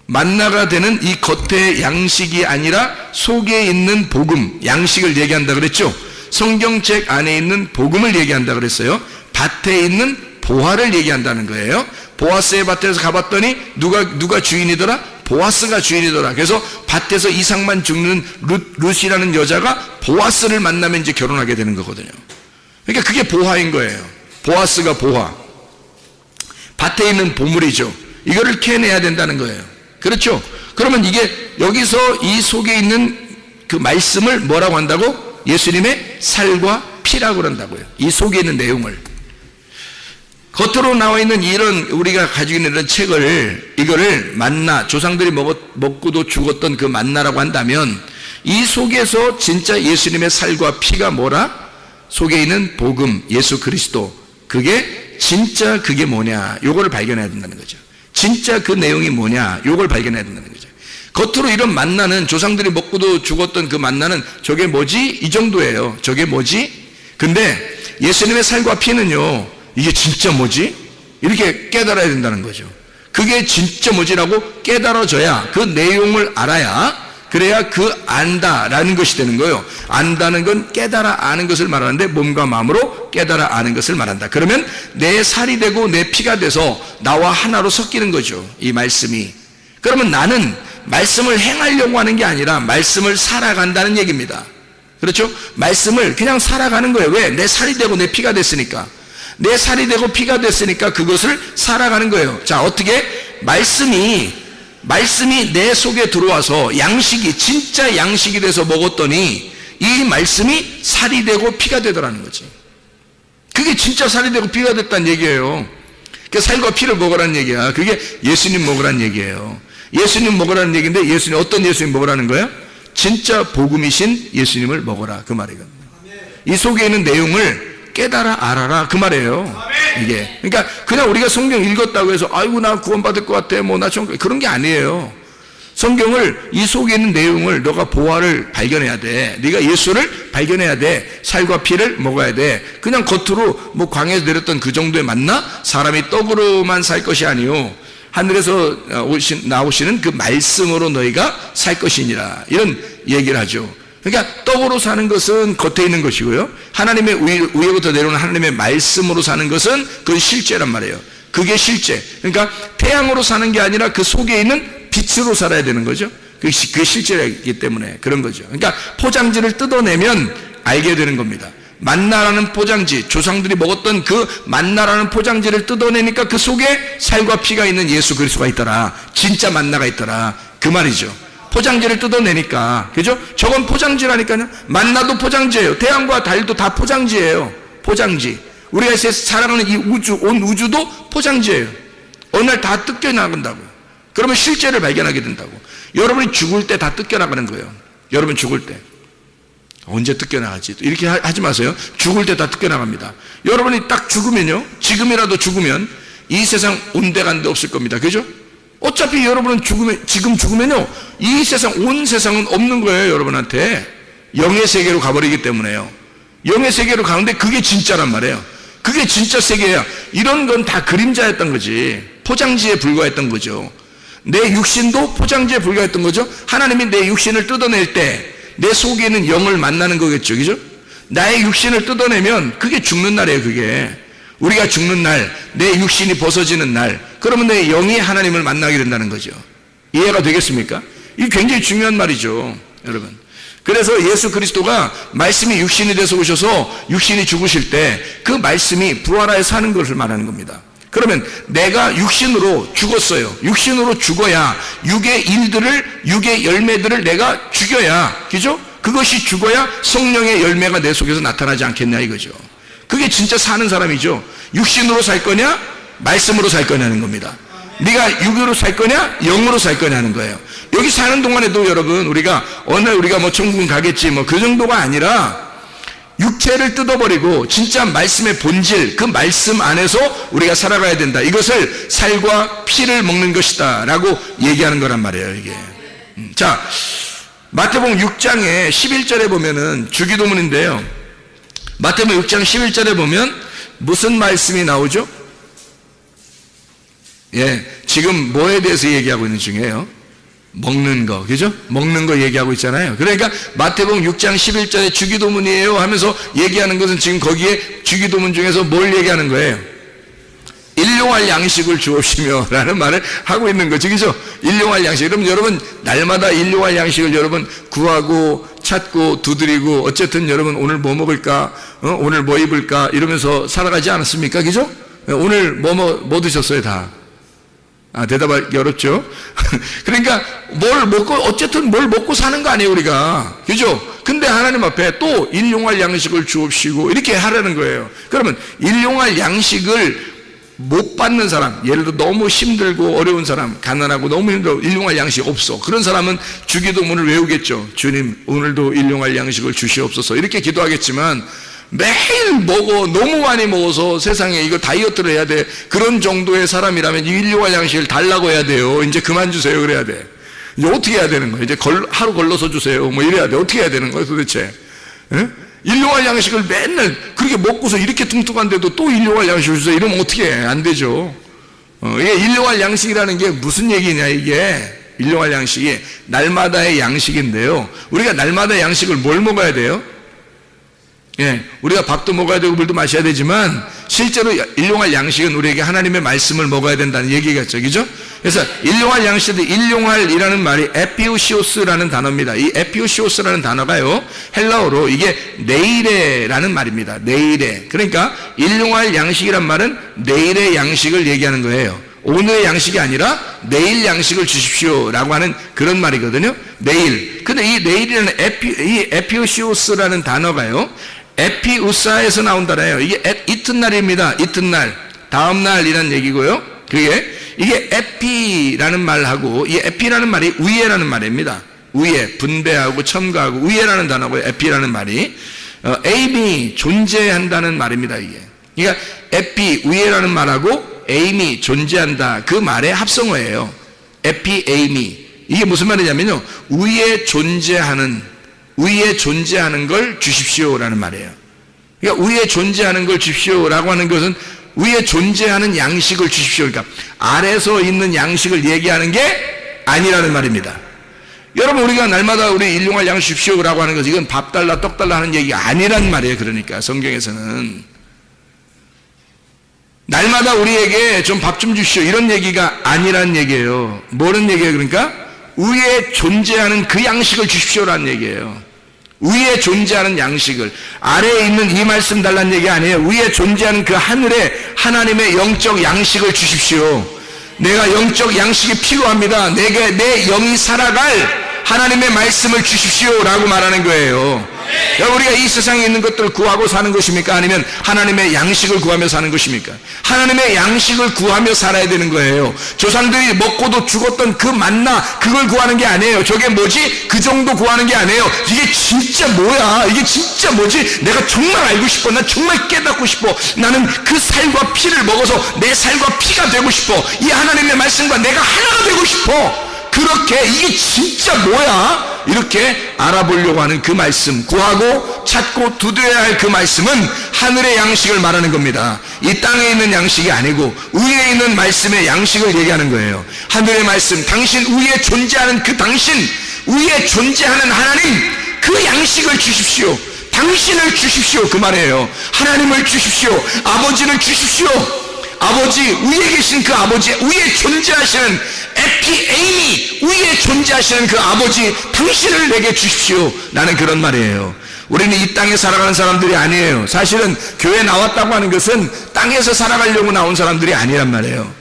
만나가 되는 이 겉의 양식이 아니라 속에 있는 복음, 양식을 얘기한다 그랬죠? 성경책 안에 있는 복음을 얘기한다 그랬어요. 밭에 있는 보화를 얘기한다는 거예요. 보아스의 밭에서 가봤더니 누가 주인이더라? 보아스가 주인이더라. 그래서 밭에서 이삭만 죽는 룻이라는 여자가 보아스를 만나면 이제 결혼하게 되는 거거든요. 그러니까 그게 보화인 거예요. 보아스가 보화. 밭에 있는 보물이죠. 이거를 캐내야 된다는 거예요. 그렇죠? 그러면 이게 여기서 이 속에 있는 그 말씀을 뭐라고 한다고? 예수님의 살과 피라고 그런다고요. 이 속에 있는 내용을. 겉으로 나와 있는 이런 우리가 가지고 있는 이런 책을, 이거를 만나, 조상들이 먹고도 죽었던 그 만나라고 한다면 이 속에서 진짜 예수님의 살과 피가 뭐라? 속에 있는 복음, 예수 그리스도, 그게 진짜 그게 뭐냐, 요거를 발견해야 된다는 거죠. 진짜 그 내용이 뭐냐, 요걸 발견해야 된다는 거죠. 겉으로 이런 만나는, 조상들이 먹고도 죽었던 그 만나는 저게 뭐지? 이 정도예요. 저게 뭐지? 근데 예수님의 살과 피는요, 이게 진짜 뭐지? 이렇게 깨달아야 된다는 거죠. 그게 진짜 뭐지라고 깨달아져야, 그 내용을 알아야, 그래야 그 안다라는 것이 되는 거예요. 안다는 건 깨달아 아는 것을 말하는데 몸과 마음으로 깨달아 아는 것을 말한다. 그러면 내 살이 되고 내 피가 돼서 나와 하나로 섞이는 거죠. 이 말씀이. 그러면 나는 말씀을 행하려고 하는 게 아니라 말씀을 살아간다는 얘기입니다. 그렇죠? 말씀을 그냥 살아가는 거예요. 왜? 내 살이 되고 내 피가 됐으니까. 내 살이 되고 피가 됐으니까 그것을 살아가는 거예요. 자, 어떻게? 말씀이 내 속에 들어와서 양식이, 진짜 양식이 돼서 먹었더니 이 말씀이 살이 되고 피가 되더라는 거지. 그게 진짜 살이 되고 피가 됐다는 얘기예요. 그 살과 피를 먹으라는 얘기야. 그게 예수님 먹으라는 얘기예요. 예수님 먹으라는 얘기인데, 예수님, 어떤 예수님 먹으라는 거예요? 진짜 복음이신 예수님을 먹어라, 그 말이거든요. 이 속에 있는 내용을 깨달아 알아라, 그 말이에요. 이게. 그러니까 그냥 우리가 성경 읽었다고 해서 아이고 나 구원받을 것 같아, 뭐 나 좀, 그런 게 아니에요. 성경을, 이 속에 있는 내용을 너가 보화를 발견해야 돼. 네가 예수를 발견해야 돼. 살과 피를 먹어야 돼. 그냥 겉으로 뭐 광야에서 내렸던 그 정도에 맞나? 사람이 떡으로만 살 것이 아니요, 하늘에서 나오시는 그 말씀으로 너희가 살 것이니라, 이런 얘기를 하죠. 그러니까 떡으로 사는 것은 겉에 있는 것이고요, 하나님의 위에부터 내려오는 하나님의 말씀으로 사는 것은 그건 실제란 말이에요. 그게 실제. 그러니까 태양으로 사는 게 아니라 그 속에 있는 빛으로 살아야 되는 거죠. 그게 실제이기 때문에 그런 거죠. 그러니까 포장지를 뜯어내면 알게 되는 겁니다. 만나라는 포장지, 조상들이 먹었던 그 만나라는 포장지를 뜯어내니까 그 속에 살과 피가 있는 예수 그리스도가 있더라. 진짜 만나가 있더라, 그 말이죠. 포장지를 뜯어내니까. 그죠? 저건 포장지라니까요. 만나도 포장지예요. 태양과 달도 다 포장지예요. 포장지. 우리가 살아가는 이 우주, 온 우주도 포장지예요. 어느 날 다 뜯겨나간다고요. 그러면 실제를 발견하게 된다고. 여러분이 죽을 때 다 뜯겨나가는 거예요. 여러분 죽을 때. 언제 뜯겨나가지? 이렇게 하지 마세요. 죽을 때 다 뜯겨나갑니다. 여러분이 딱 죽으면요, 지금이라도 죽으면 이 세상 온데간데 없을 겁니다. 그죠? 어차피 여러분은 지금 죽으면요, 이 세상, 온 세상은 없는 거예요. 여러분한테. 영의 세계로 가버리기 때문에요. 영의 세계로 가는데 그게 진짜란 말이에요. 그게 진짜 세계야. 이런 건 다 그림자였던 거지. 포장지에 불과했던 거죠. 내 육신도 포장지에 불과했던 거죠. 하나님이 내 육신을 뜯어낼 때 내 속에 있는 영을 만나는 거겠죠. 그죠? 나의 육신을 뜯어내면 그게 죽는 날이에요. 그게 우리가 죽는 날, 내 육신이 벗어지는 날, 그러면 내 영이 하나님을 만나게 된다는 거죠. 이해가 되겠습니까? 이게 굉장히 중요한 말이죠, 여러분. 그래서 예수 그리스도가 말씀이 육신이 돼서 오셔서 육신이 죽으실 때 그 말씀이 부활하여 사는 것을 말하는 겁니다. 그러면 내가 육신으로 죽었어요. 육신으로 죽어야 육의 일들을, 육의 열매들을 내가 죽여야, 그죠? 그것이 죽어야 성령의 열매가 내 속에서 나타나지 않겠냐 이거죠. 그게 진짜 사는 사람이죠. 육신으로 살 거냐 말씀으로 살 거냐는 겁니다. 네가 육으로 살 거냐 영으로 살 거냐는 거예요. 여기 사는 동안에도 여러분 우리가 어느 날 우리가 뭐 천국은 가겠지 뭐 그 정도가 아니라 육체를 뜯어버리고 진짜 말씀의 본질 그 말씀 안에서 우리가 살아가야 된다. 이것을 살과 피를 먹는 것이다 라고 얘기하는 거란 말이에요. 이게 자 마태복음 6장에 11절에 보면은 주기도문인데요. 마태복음 6장 11절에 보면 무슨 말씀이 나오죠? 예, 지금 뭐에 대해서 얘기하고 있는 중이에요? 먹는 거, 그죠? 먹는 거 얘기하고 있잖아요. 그러니까 마태복음 6장 11절에 주기도문이에요 하면서 얘기하는 것은 지금 거기에 주기도문 중에서 뭘 얘기하는 거예요? 일용할 양식을 주옵시며 라는 말을 하고 있는 거죠, 그죠? 일용할 양식. 그럼 여러분 날마다 일용할 양식을 여러분 구하고 찾고 두드리고 어쨌든 여러분 오늘 뭐 먹을까? 오늘 뭐 입을까? 이러면서 살아가지 않았습니까? 그죠? 오늘 뭐 드셨어요 다? 대답하기 어렵죠? 그러니까 어쨌든 뭘 먹고 사는 거 아니에요, 우리가. 그죠? 근데 하나님 앞에 또 일용할 양식을 주옵시고 이렇게 하라는 거예요. 그러면 일용할 양식을 못 받는 사람, 예를 들어 너무 힘들고 어려운 사람, 가난하고 너무 힘들어 일용할 양식이 없어. 그런 사람은 주기도문을 외우겠죠. 주님, 오늘도 일용할 양식을 주시옵소서. 이렇게 기도하겠지만 매일 너무 많이 먹어서 세상에 이거 다이어트를 해야 돼. 그런 정도의 사람이라면 일용할 양식을 달라고 해야 돼요. 이제 그만 주세요. 그래야 돼. 이제 어떻게 해야 되는 거예요? 이제 하루 걸러서 주세요. 뭐 이래야 돼. 어떻게 해야 되는 거예요, 도대체? 에? 일용할 양식을 맨날 그렇게 먹고서 이렇게 뚱뚱한데도 또 일용할 양식을 주세요. 이러면 어떻게 해? 안 되죠. 이게 일용할 양식이라는 게 무슨 얘기냐, 이게. 일용할 양식이 날마다의 양식인데요. 우리가 날마다의 양식을 뭘 먹어야 돼요? 예, 우리가 밥도 먹어야 되고 물도 마셔야 되지만 실제로 일용할 양식은 우리에게 하나님의 말씀을 먹어야 된다는 얘기겠죠, 그죠? 그래서 일용할 양식도 일용할이라는 말이 에피우시오스라는 단어입니다. 이 에피우시오스라는 단어가요 헬라어로 이게 내일에라는 말입니다. 내일에. 그러니까 일용할 양식이란 말은 내일의 양식을 얘기하는 거예요. 오늘의 양식이 아니라 내일 양식을 주십시오라고 하는 그런 말이거든요. 내일. 근데 이 내일이라는 이 에피우시오스라는 단어가요 에피우사에서 나온다래요. 이게 이튿날입니다. 이튿날, 다음날이라는 얘기고요. 이게 에피라는 말하고 이 에피라는 말이 위에라는 말입니다. 위에, 분배하고 첨가하고 위에라는 단어고 에피라는 말이 에임이 존재한다는 말입니다. 이게. 그러니까 에피 위에라는 말하고 에임이 존재한다. 그 말의 합성어예요. 에피 에임이. 이게 무슨 말이냐면요. 위에 존재하는 걸 주십시오라는 말이에요. 그러니까 위에 존재하는 걸 주십시오라고 하는 것은 위에 존재하는 양식을 주십시오. 그러니까 아래서 있는 양식을 얘기하는 게 아니라는 말입니다. 여러분 우리가 날마다 우리 일용할 양식 주십시오라고 하는 것은 이건 밥 달라 떡 달라 하는 얘기가 아니란 말이에요. 그러니까 성경에서는 날마다 우리에게 좀 밥 좀 주십시오 이런 얘기가 아니란 얘기예요. 뭐는 얘기예요? 그러니까 위에 존재하는 그 양식을 주십시오라는 얘기예요. 위에 존재하는 양식을, 아래에 있는 이 말씀 달라는 얘기 아니에요. 위에 존재하는 그 하늘에 하나님의 영적 양식을 주십시오. 내가 영적 양식이 필요합니다. 내 영이 살아갈 하나님의 말씀을 주십시오라고 말하는 거예요. 우리가 이 세상에 있는 것들을 구하고 사는 것입니까? 아니면 하나님의 양식을 구하며 사는 것입니까? 하나님의 양식을 구하며 살아야 되는 거예요. 조상들이 먹고도 죽었던 그 만나, 그걸 구하는 게 아니에요. 저게 뭐지? 그 정도 구하는 게 아니에요. 이게 진짜 뭐야? 이게 진짜 뭐지? 내가 정말 알고 싶어. 나 정말 깨닫고 싶어. 나는 그 살과 피를 먹어서 내 살과 피가 되고 싶어. 이 하나님의 말씀과 내가 하나가 되고 싶어. 그렇게 이게 진짜 뭐야? 이렇게 알아보려고 하는 그 말씀, 구하고 찾고 두드려야 할 그 말씀은 하늘의 양식을 말하는 겁니다. 이 땅에 있는 양식이 아니고 위에 있는 말씀의 양식을 얘기하는 거예요. 하늘의 말씀, 당신 위에 존재하는 그 당신, 위에 존재하는 하나님, 그 양식을 주십시오. 당신을 주십시오. 그 말이에요. 하나님을 주십시오. 아버지를 주십시오. 아버지, 위에 계신 그 아버지, 위에 존재하시는 에피에임이 위에 존재하시는 그 아버지, 당신을 내게 주십시오. 나는 그런 말이에요. 우리는 이 땅에 살아가는 사람들이 아니에요. 사실은 교회 나왔다고 하는 것은 땅에서 살아가려고 나온 사람들이 아니란 말이에요.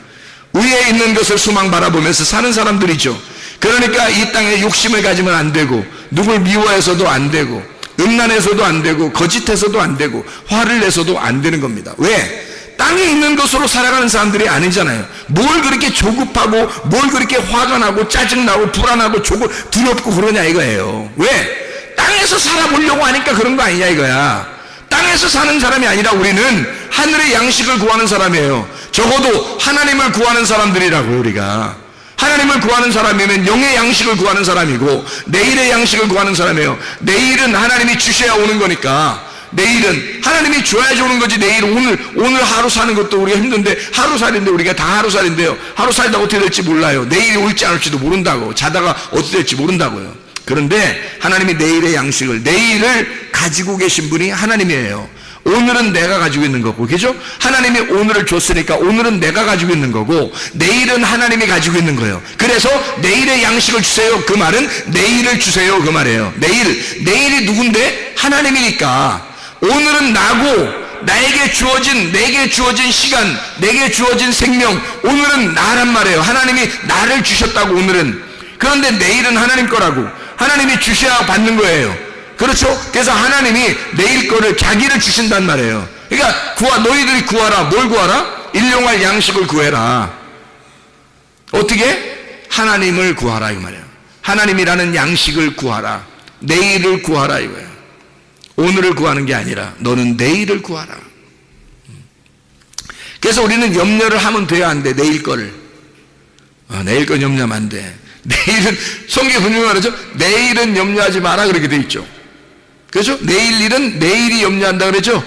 위에 있는 것을 소망 바라보면서 사는 사람들이죠. 그러니까 이 땅에 욕심을 가지면 안 되고, 누굴 미워해서도 안 되고, 음란해서도 안 되고 거짓해서도 안 되고 화를 내서도 안 되는 겁니다. 왜? 땅에 있는 것으로 살아가는 사람들이 아니잖아요. 뭘 그렇게 조급하고 뭘 그렇게 화가 나고 짜증나고 불안하고 두렵고 그러냐 이거예요. 왜? 땅에서 살아보려고 하니까 그런 거 아니냐 이거야. 땅에서 사는 사람이 아니라 우리는 하늘의 양식을 구하는 사람이에요. 적어도 하나님을 구하는 사람들이라고요. 우리가 하나님을 구하는 사람이면 영의 양식을 구하는 사람이고 내일의 양식을 구하는 사람이에요. 내일은 하나님이 주셔야 오는 거니까, 내일은 하나님이 줘야지 오는 거지. 내일 오늘 하루 사는 것도 우리가 힘든데, 하루살인데 우리가 다 하루살인데요, 하루 살다 어떻게 될지 몰라요. 내일이 올지 안 올지도 모른다고, 자다가 어떻게 될지 모른다고요. 그런데 하나님이 내일의 양식을, 내일을 가지고 계신 분이 하나님이에요. 오늘은 내가 가지고 있는 거고, 그죠? 하나님이 오늘을 줬으니까 오늘은 내가 가지고 있는 거고, 내일은 하나님이 가지고 있는 거예요. 그래서 내일의 양식을 주세요. 그 말은 내일을 주세요. 그 말이에요. 내일이 누군데? 하나님이니까. 오늘은 나고, 내게 주어진 시간, 내게 주어진 생명, 오늘은 나란 말이에요. 하나님이 나를 주셨다고, 오늘은. 그런데 내일은 하나님 거라고. 하나님이 주셔야 받는 거예요. 그렇죠? 그래서 하나님이 내일 거를, 자기를 주신단 말이에요. 그러니까 너희들이 구하라. 뭘 구하라? 일용할 양식을 구해라. 어떻게? 하나님을 구하라 이 말이에요. 하나님이라는 양식을 구하라. 내일을 구하라 이거예요. 오늘을 구하는 게 아니라 너는 내일을 구하라. 그래서 우리는 염려를 하면 돼야 안 돼. 내일 거를. 내일 건 염려하면 안 돼. 내일은, 성경에 분명히 말하죠. 내일은 염려하지 마라 그렇게 돼 있죠. 그렇죠? 내일 일은 내일이 염려한다 그랬죠?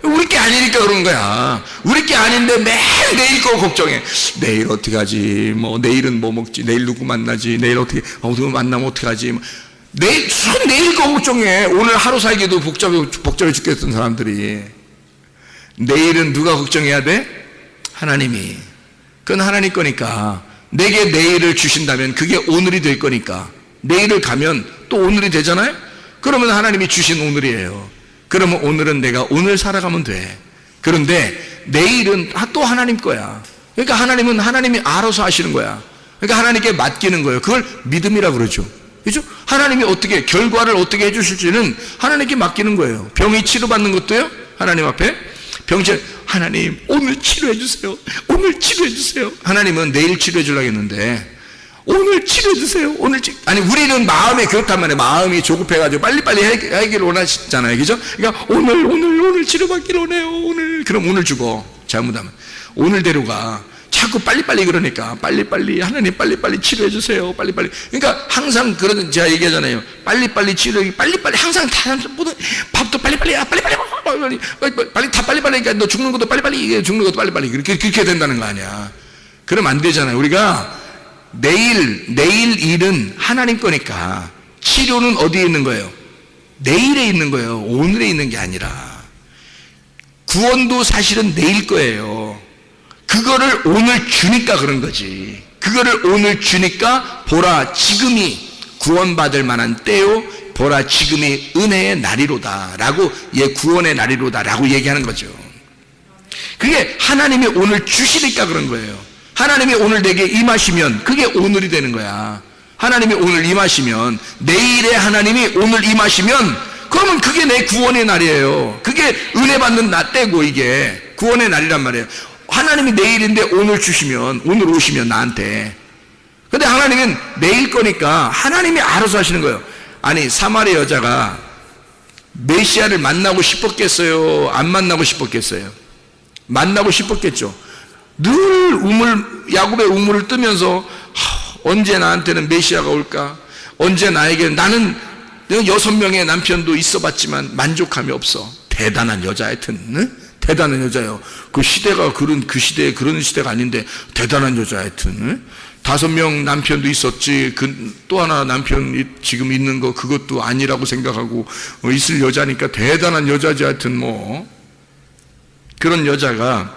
우리 게 아니니까 그런 거야. 우리 게 아닌데 매일 내일 거 걱정해. 내일 어떻게 하지? 내일은 뭐 먹지? 내일 누구 만나지? 내일 어떻게, 누구 만나면 어떻게 하지? 내일 거 걱정해. 오늘 하루 살기도 복잡해 죽겠던 사람들이. 내일은 누가 걱정해야 돼? 하나님이. 그건 하나님 거니까. 내게 내일을 주신다면 그게 오늘이 될 거니까. 내일을 가면 또 오늘이 되잖아요? 그러면 하나님이 주신 오늘이에요. 그러면 오늘은 내가 오늘 살아가면 돼. 그런데 내일은 또 하나님 거야. 그러니까 하나님은 하나님이 알아서 하시는 거야. 그러니까 하나님께 맡기는 거예요. 그걸 믿음이라고 그러죠. 그죠? 하나님이 어떻게, 결과를 어떻게 해주실지는 하나님께 맡기는 거예요. 병이 치료받는 것도요, 하나님 앞에. 하나님, 오늘 치료해주세요. 오늘 치료해주세요. 하나님은 내일 치료해주려고 했는데, 오늘 치료해주세요. 아니, 우리는 마음이 그렇단 말이에요. 마음이 조급해가지고 빨리빨리 하기를 원하시잖아요. 그죠? 그러니까 오늘 치료받기를 원해요. 그럼 오늘 죽어. 잘못하면. 오늘대로 가. 자꾸 빨리빨리 그러니까 빨리빨리 하나님 빨리빨리 치료해주세요. 빨리빨리. 그러니까 항상 그런, 제가 얘기하잖아요. 빨리빨리 치료해. 빨리빨리 항상 다 모든 밥도 빨리빨리 빨리 다 빨리빨리. 그러니까 너 죽는 것도 빨리빨리, 죽는 것도 빨리빨리. 그렇게 된다는 거 아니야. 그럼 안 되잖아요. 우리가 내일 일은 하나님 거니까 치료는 어디에 있는 거예요? 내일에 있는 거예요. 오늘에 있는 게 아니라. 구원도 사실은 내일 거예요. 그거를 오늘 주니까 그런 거지. 그거를 오늘 주니까 보라 지금이 구원받을 만한 때요, 보라 지금이 은혜의 날이로다 라고, 구원의 날이로다 라고 얘기하는 거죠. 그게 하나님이 오늘 주시니까 그런 거예요. 하나님이 오늘 내게 임하시면 그게 오늘이 되는 거야. 하나님이 오늘 임하시면, 내일에 하나님이 오늘 임하시면, 그러면 그게 내 구원의 날이에요. 그게 은혜 받는 나 때고, 이게 구원의 날이란 말이에요. 하나님이 내일인데 오늘 주시면, 오늘 오시면 나한테. 근데 하나님은 내일 거니까 하나님이 알아서 하시는 거예요. 아니, 사마리아 여자가 메시아를 만나고 싶었겠어요? 안 만나고 싶었겠어요? 만나고 싶었겠죠. 늘 야곱의 우물을 뜨면서 언제 나한테는 메시아가 올까? 언제 나에게는, 나는 6명의 남편도 있어봤지만 만족함이 없어. 대단한 여자, 하여튼 응? 대단한 여자예요. 그 시대가 그런 시대가 아닌데 대단한 여자, 하여튼 응? 5명 남편도 있었지. 또 하나 남편 지금 있는 거 그것도 아니라고 생각하고 있을 여자니까 대단한 여자지. 하여튼 그런 여자가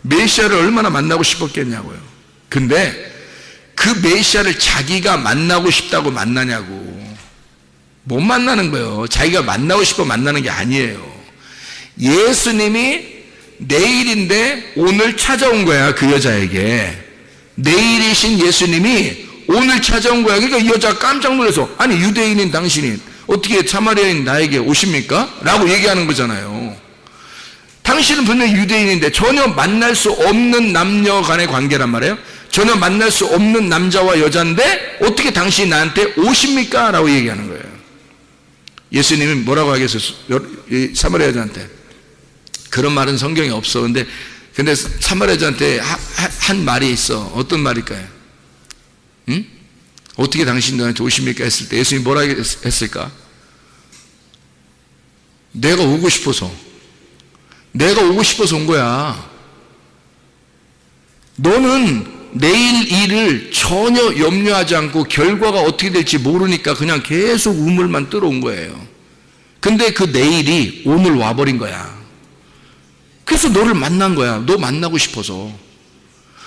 메시아를 얼마나 만나고 싶었겠냐고요. 근데 그 메시아를 자기가 만나고 싶다고 만나냐고. 못 만나는 거예요. 자기가 만나고 싶어 만나는 게 아니에요. 예수님이 내일인데 오늘 찾아온 거야. 그 여자에게 내일이신 예수님이 오늘 찾아온 거야. 그러니까 이 여자가 깜짝 놀라서, 아니 유대인인 당신이 어떻게 사마리아인 나에게 오십니까? 라고 얘기하는 거잖아요. 당신은 분명히 유대인인데 전혀 만날 수 없는 남녀 간의 관계란 말이에요. 전혀 만날 수 없는 남자와 여자인데 어떻게 당신이 나한테 오십니까? 라고 얘기하는 거예요. 예수님이 뭐라고 하겠어요? 사마리아 여자한테. 그런 말은 성경에 없어. 근데 사마리아 여자한테 한 말이 있어. 어떤 말일까요? 응? 어떻게 당신 너한테 오십니까? 했을 때 예수님이 뭐라 했을까? 내가 오고 싶어서 온 거야. 너는 내일 일을 전혀 염려하지 않고 결과가 어떻게 될지 모르니까 그냥 계속 우물만 들어온 거예요. 근데 그 내일이 오늘 와버린 거야. 그래서 너를 만난 거야. 너 만나고 싶어서.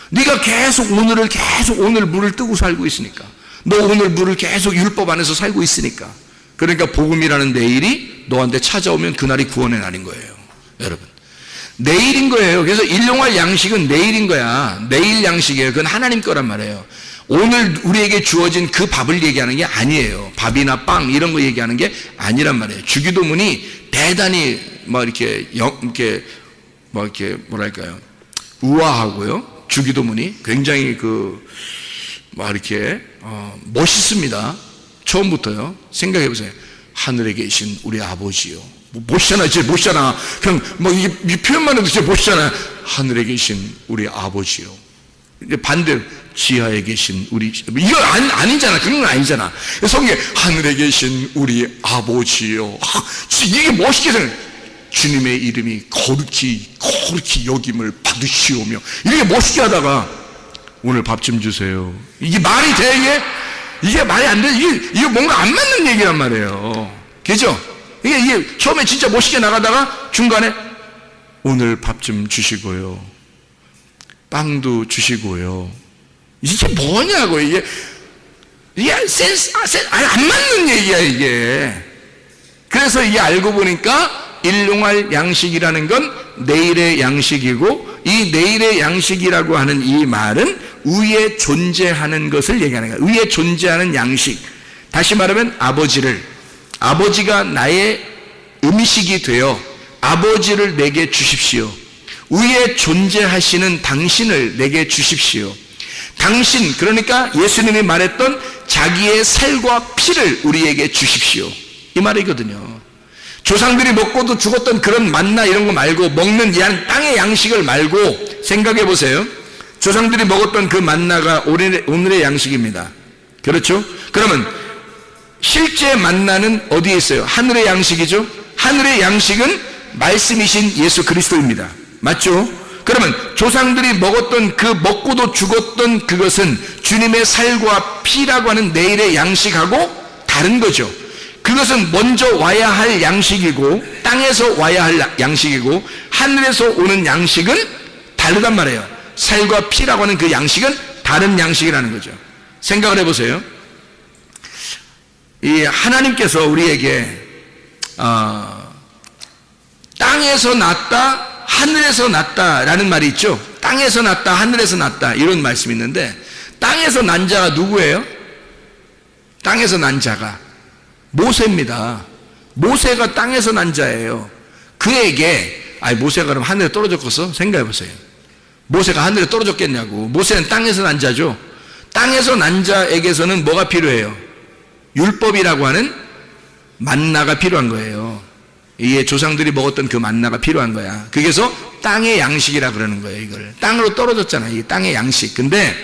네가 계속 오늘 물을 뜨고 살고 있으니까. 너 오늘 물을 계속 율법 안에서 살고 있으니까. 그러니까 복음이라는 내일이 너한테 찾아오면 그날이 구원의 날인 거예요. 여러분, 내일인 거예요. 그래서 일용할 양식은 내일인 거야. 내일 양식이에요. 그건 하나님 거란 말이에요. 오늘 우리에게 주어진 그 밥을 얘기하는 게 아니에요. 밥이나 빵 이런 거 얘기하는 게 아니란 말이에요. 주기도문이 대단히 이렇게 뭐랄까요, 우아하고요. 주기도문이 굉장히 이렇게 멋있습니다. 처음부터요. 생각해 보세요. 하늘에 계신 우리 아버지요. 멋있잖아, 진짜 멋있잖아. 그냥 이 표현만 해도 진짜 멋있잖아. 하늘에 계신 우리 아버지요. 이제 반대로 지하에 계신 우리, 이거 아니잖아. 그런 건 아니잖아. 성경에 하늘에 계신 우리 아버지요. 이게 멋있게 생각해. 주님의 이름이 거룩히 여김을 받으시오며, 이렇게 멋있게 하다가 오늘 밥 좀 주세요. 이게 말이 돼? 이게 말이 안 돼. 이게 뭔가 안 맞는 얘기란 말이에요. 그죠? 이게 처음에 진짜 멋있게 나가다가 중간에 오늘 밥 좀 주시고요. 빵도 주시고요. 이게 뭐냐고. 이게 센스 안 맞는 얘기야, 이게. 그래서 이게 알고 보니까 일용할 양식이라는 건 내일의 양식이고, 이 내일의 양식이라고 하는 이 말은 위에 존재하는 것을 얘기하는 거예요. 위에 존재하는 양식. 다시 말하면 아버지가 나의 음식이 되어 아버지를 내게 주십시오. 위에 존재하시는 당신을 내게 주십시오. 당신, 그러니까 예수님이 말했던 자기의 살과 피를 우리에게 주십시오. 이 말이거든요. 조상들이 먹고도 죽었던 그런 만나 이런 거 말고, 먹는 땅의 양식을 말고 생각해 보세요. 조상들이 먹었던 그 만나가 오늘의 양식입니다. 그렇죠? 그러면 실제 만나는 어디에 있어요? 하늘의 양식이죠? 하늘의 양식은 말씀이신 예수 그리스도입니다. 맞죠? 그러면 조상들이 먹었던 그 먹고도 죽었던 그것은 주님의 살과 피라고 하는 내일의 양식하고 다른 거죠. 그것은 먼저 와야 할 양식이고, 땅에서 와야 할 양식이고, 하늘에서 오는 양식은 다르단 말이에요. 살과 피라고 하는 그 양식은 다른 양식이라는 거죠. 생각을 해보세요. 이 하나님께서 우리에게 땅에서 났다, 하늘에서 났다라는 말이 있죠. 땅에서 났다, 하늘에서 났다, 이런 말씀이 있는데, 땅에서 난 자가 누구예요? 땅에서 난 자가 모세입니다. 모세가 땅에서 난 자예요. 그에게, 모세가 그럼 하늘에 떨어졌겠어? 생각해 보세요. 모세가 하늘에 떨어졌겠냐고. 모세는 땅에서 난 자죠. 땅에서 난 자에게서는 뭐가 필요해요? 율법이라고 하는 만나가 필요한 거예요. 이게 조상들이 먹었던 그 만나가 필요한 거야. 그래서 땅의 양식이라 그러는 거예요. 이걸 땅으로 떨어졌잖아요. 이게 땅의 양식. 근데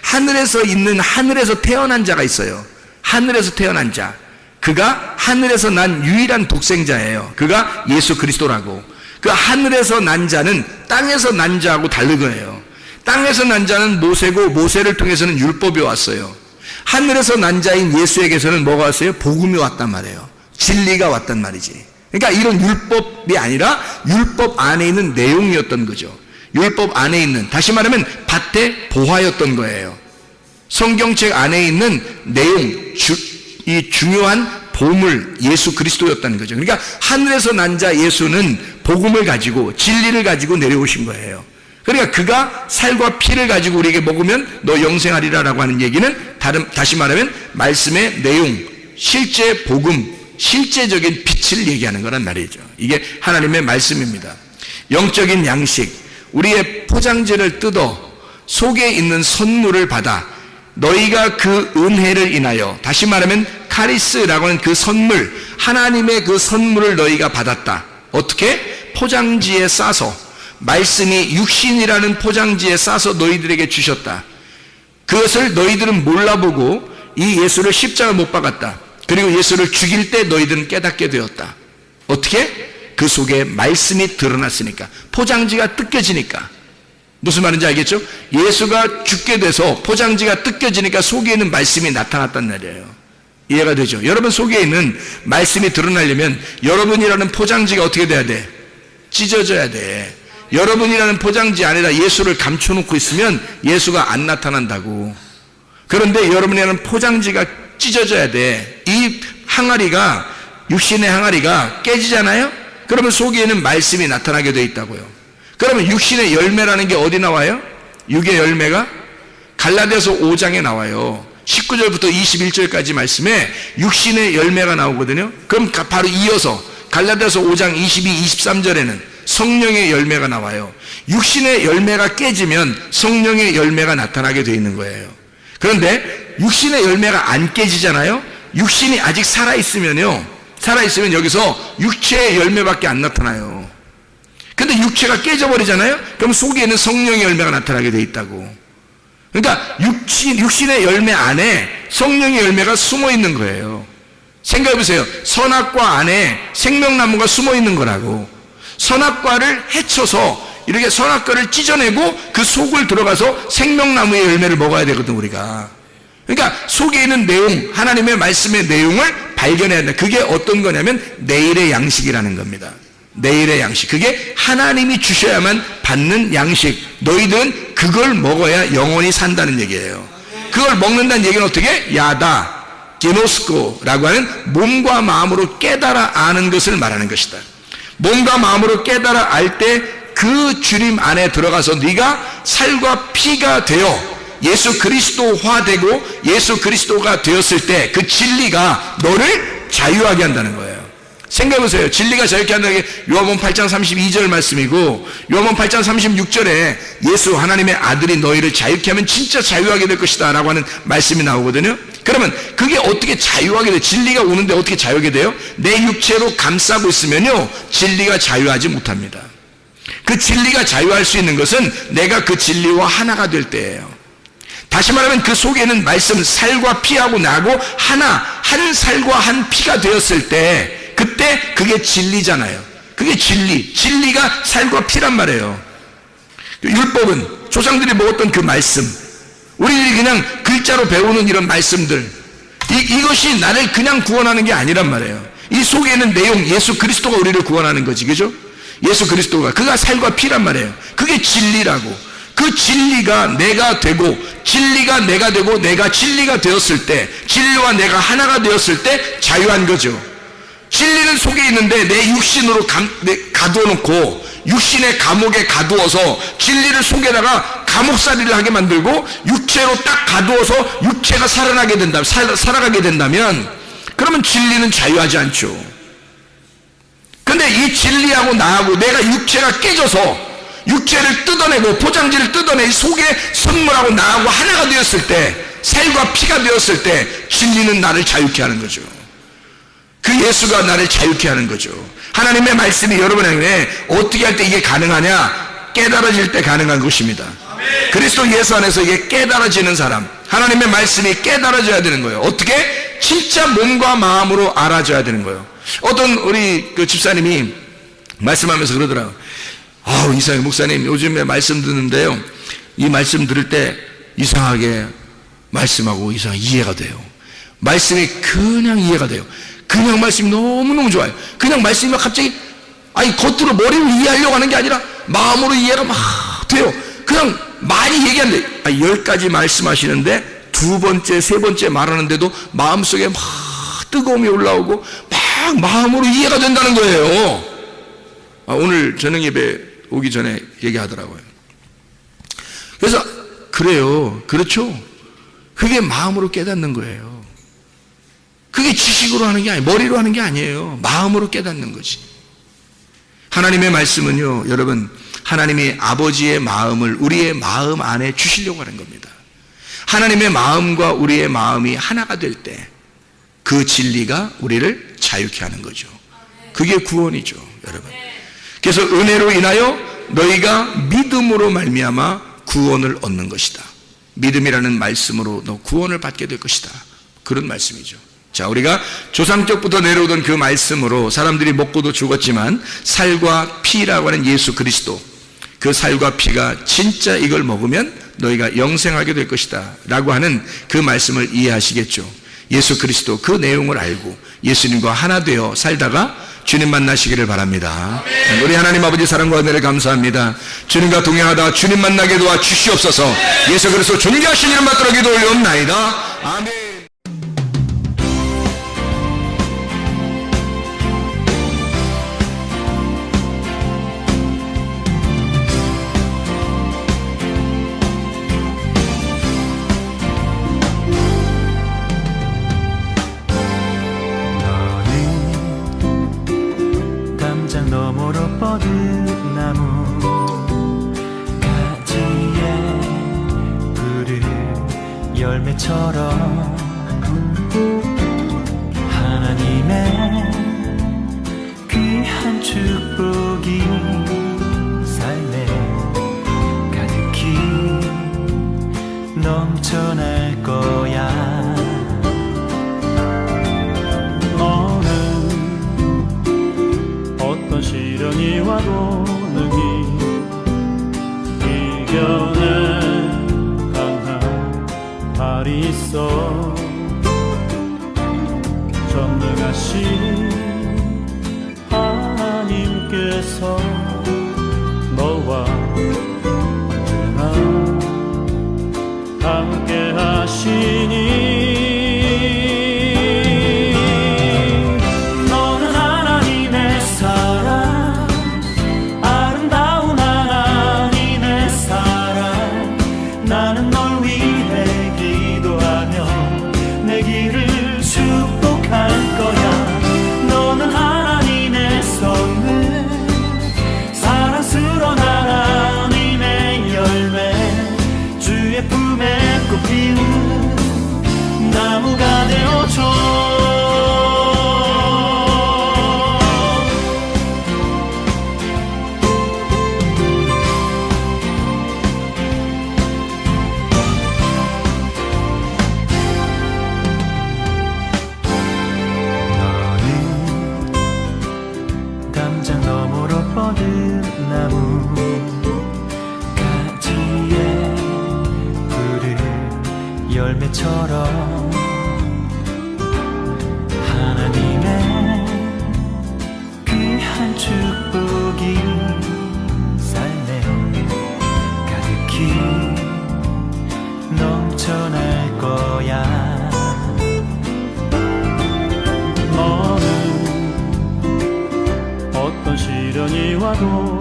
하늘에서 태어난 자가 있어요. 하늘에서 태어난 자. 그가 하늘에서 난 유일한 독생자예요. 그가 예수 그리스도라고. 그 하늘에서 난 자는 땅에서 난 자하고 다른 거예요. 땅에서 난 자는 모세고, 모세를 통해서는 율법이 왔어요. 하늘에서 난 자인 예수에게서는 뭐가 왔어요? 복음이 왔단 말이에요. 진리가 왔단 말이지. 그러니까 이런 율법이 아니라 율법 안에 있는 내용이었던 거죠. 율법 안에 있는, 다시 말하면 밭의 보화였던 거예요. 성경책 안에 있는 내용, 이 중요한 보물 예수 그리스도였다는 거죠. 그러니까 하늘에서 난 자 예수는 복음을 가지고 진리를 가지고 내려오신 거예요. 그러니까 그가 살과 피를 가지고 우리에게 먹으면 너 영생하리라 라고 하는 얘기는 다시 말하면 말씀의 내용, 실제 복음, 실제적인 빛을 얘기하는 거란 말이죠. 이게 하나님의 말씀입니다. 영적인 양식, 우리의 포장지를 뜯어 속에 있는 선물을 받아 너희가 그 은혜를 인하여, 다시 말하면 카리스라고 하는 그 선물, 하나님의 그 선물을 너희가 받았다. 어떻게? 포장지에 싸서, 말씀이 육신이라는 포장지에 싸서 너희들에게 주셨다. 그것을 너희들은 몰라보고 이 예수를 십자가 못 박았다. 그리고 예수를 죽일 때 너희들은 깨닫게 되었다. 어떻게? 그 속에 말씀이 드러났으니까, 포장지가 뜯겨지니까. 무슨 말인지 알겠죠? 예수가 죽게 돼서 포장지가 뜯겨지니까 속에 있는 말씀이 나타났단 말이에요. 이해가 되죠? 여러분 속에 있는 말씀이 드러나려면 여러분이라는 포장지가 어떻게 돼야 돼? 찢어져야 돼. 여러분이라는 포장지 안에다 예수를 감춰놓고 있으면 예수가 안 나타난다고. 그런데 여러분이라는 포장지가 찢어져야 돼. 이 항아리가, 육신의 항아리가 깨지잖아요? 그러면 속에 있는 말씀이 나타나게 돼 있다고요. 그러면 육신의 열매라는 게 어디 나와요? 육의 열매가 갈라디아서 5장에 나와요. 19절부터 21절까지 말씀에 육신의 열매가 나오거든요. 그럼 바로 이어서 갈라디아서 5장 22, 23절에는 성령의 열매가 나와요. 육신의 열매가 깨지면 성령의 열매가 나타나게 돼 있는 거예요. 그런데 육신의 열매가 안 깨지잖아요. 육신이 아직 살아있으면요, 살아있으면 여기서 육체의 열매밖에 안 나타나요. 근데 육체가 깨져버리잖아요. 그럼 속에 있는 성령의 열매가 나타나게 돼 있다고. 그러니까 육신의 열매 안에 성령의 열매가 숨어 있는 거예요. 생각해보세요. 선악과 안에 생명나무가 숨어 있는 거라고. 선악과를 헤쳐서 이렇게 선악과를 찢어내고 그 속을 들어가서 생명나무의 열매를 먹어야 되거든, 우리가. 그러니까 속에 있는 내용, 하나님의 말씀의 내용을 발견해야 된다. 그게 어떤 거냐면 내일의 양식이라는 겁니다. 내일의 양식. 그게 하나님이 주셔야만 받는 양식. 너희들은 그걸 먹어야 영원히 산다는 얘기예요. 그걸 먹는다는 얘기는 어떻게? 야다, 게노스코라고 하는 몸과 마음으로 깨달아 아는 것을 말하는 것이다. 몸과 마음으로 깨달아 알 때 그 주님 안에 들어가서 네가 살과 피가 되어 예수 그리스도화되고 예수 그리스도가 되었을 때 그 진리가 너를 자유하게 한다는 거예요. 생각해보세요. 진리가 자유케 한다는 게 요한복음 8장 32절 말씀이고, 요한복음 8장 36절에 예수 하나님의 아들이 너희를 자유케 하면 진짜 자유하게 될 것이다 라고 하는 말씀이 나오거든요. 그러면 그게 어떻게 자유하게 돼요? 진리가 오는데 어떻게 자유하게 돼요? 내 육체로 감싸고 있으면요, 진리가 자유하지 못합니다. 그 진리가 자유할 수 있는 것은 내가 그 진리와 하나가 될 때예요. 다시 말하면 그 속에 있는 말씀, 살과 피하고 나하고 하나, 한 살과 한 피가 되었을 때, 그때 그게 진리잖아요. 그게 진리. 진리가 살과 피란 말이에요. 율법은 조상들이 먹었던 그 말씀, 우리들이 그냥 글자로 배우는 이런 말씀들, 이것이 나를 그냥 구원하는 게 아니란 말이에요. 이 속에 있는 내용, 예수 그리스도가 우리를 구원하는 거지, 그죠? 예수 그리스도가, 그가 살과 피란 말이에요. 그게 진리라고. 그 진리가 내가 되고, 진리가 내가 되고, 내가 진리가 되었을 때, 진리와 내가 하나가 되었을 때 자유한 거죠. 진리는 속에 있는데 내 육신으로 가두어 놓고, 육신의 감옥에 가두어서 진리를 속에다가 감옥살이를 하게 만들고 육체로 딱 가두어서 육체가 살아나게 된다면, 살아가게 된다면, 그러면 진리는 자유하지 않죠. 근데 이 진리하고 나하고 내가 육체가 깨져서 육체를 뜯어내고 포장지를 뜯어내 속에 선물하고 나하고 하나가 되었을 때, 살과 피가 되었을 때 진리는 나를 자유케 하는 거죠. 그 예수가 나를 자유케 하는 거죠. 하나님의 말씀이 여러분에게 어떻게 할 때 이게 가능하냐? 깨달아질 때 가능한 것입니다. 그리스도 예수 안에서 이게 깨달아지는 사람, 하나님의 말씀이 깨달아져야 되는 거예요. 어떻게? 진짜 몸과 마음으로 알아져야 되는 거예요. 어떤 우리 그 집사님이 말씀하면서 그러더라고요. 이상하게 목사님 요즘에 말씀 듣는데요, 이 말씀 들을 때 이상하게 말씀하고 이상하게 이해가 돼요. 말씀이 그냥 이해가 돼요. 그냥 말씀이 너무너무 좋아요. 그냥 말씀이 갑자기, 겉으로 머리로 이해하려고 하는 게 아니라 마음으로 이해가 막 돼요. 그냥 많이 얘기하는데, 10가지 말씀하시는데 2번째, 3번째 말하는데도 마음속에 막 뜨거움이 올라오고 막 마음으로 이해가 된다는 거예요. 오늘 저녁 예배 오기 전에 얘기하더라고요. 그래서 그래요. 그렇죠. 그게 마음으로 깨닫는 거예요. 그게 지식으로 하는 게 아니에요. 머리로 하는 게 아니에요. 마음으로 깨닫는 거지. 하나님의 말씀은요, 여러분, 하나님이 아버지의 마음을 우리의 마음 안에 주시려고 하는 겁니다. 하나님의 마음과 우리의 마음이 하나가 될 때 그 진리가 우리를 자유케 하는 거죠. 그게 구원이죠, 여러분. 그래서 은혜로 인하여 너희가 믿음으로 말미암아 구원을 얻는 것이다. 믿음이라는 말씀으로 너 구원을 받게 될 것이다. 그런 말씀이죠. 자, 우리가 조상적부터 내려오던 그 말씀으로 사람들이 먹고도 죽었지만 살과 피라고 하는 예수 그리스도, 그 살과 피가 진짜 이걸 먹으면 너희가 영생하게 될 것이다 라고 하는 그 말씀을 이해하시겠죠. 예수 그리스도 그 내용을 알고 예수님과 하나 되어 살다가 주님 만나시기를 바랍니다. 우리 하나님 아버지 사랑과 은혜를 감사합니다. 주님과 동행하다 주님 만나게 도와 주시옵소서. 예수 그리스도 존귀하신 이름 받들어 기도 올려옵나이다. 아멘. 너머로 뻗은 나무 가지에 푸른 열매처럼 하나님의 귀한 축복이 삶에 가득히 넘쳐날 거야. 어떤 시련이 와도 능히 이겨낼 강한 발이 있어. 전능하신 하나님께서 너와 언제나 함께 하시니 나무가 되어줘. 너는 담장 너머로 뻗은 나무 가지에 푸른 열매처럼 하나님의 귀한 축복이 삶에 가득히 넘쳐날 거야. 너는 어떤 시련이 와도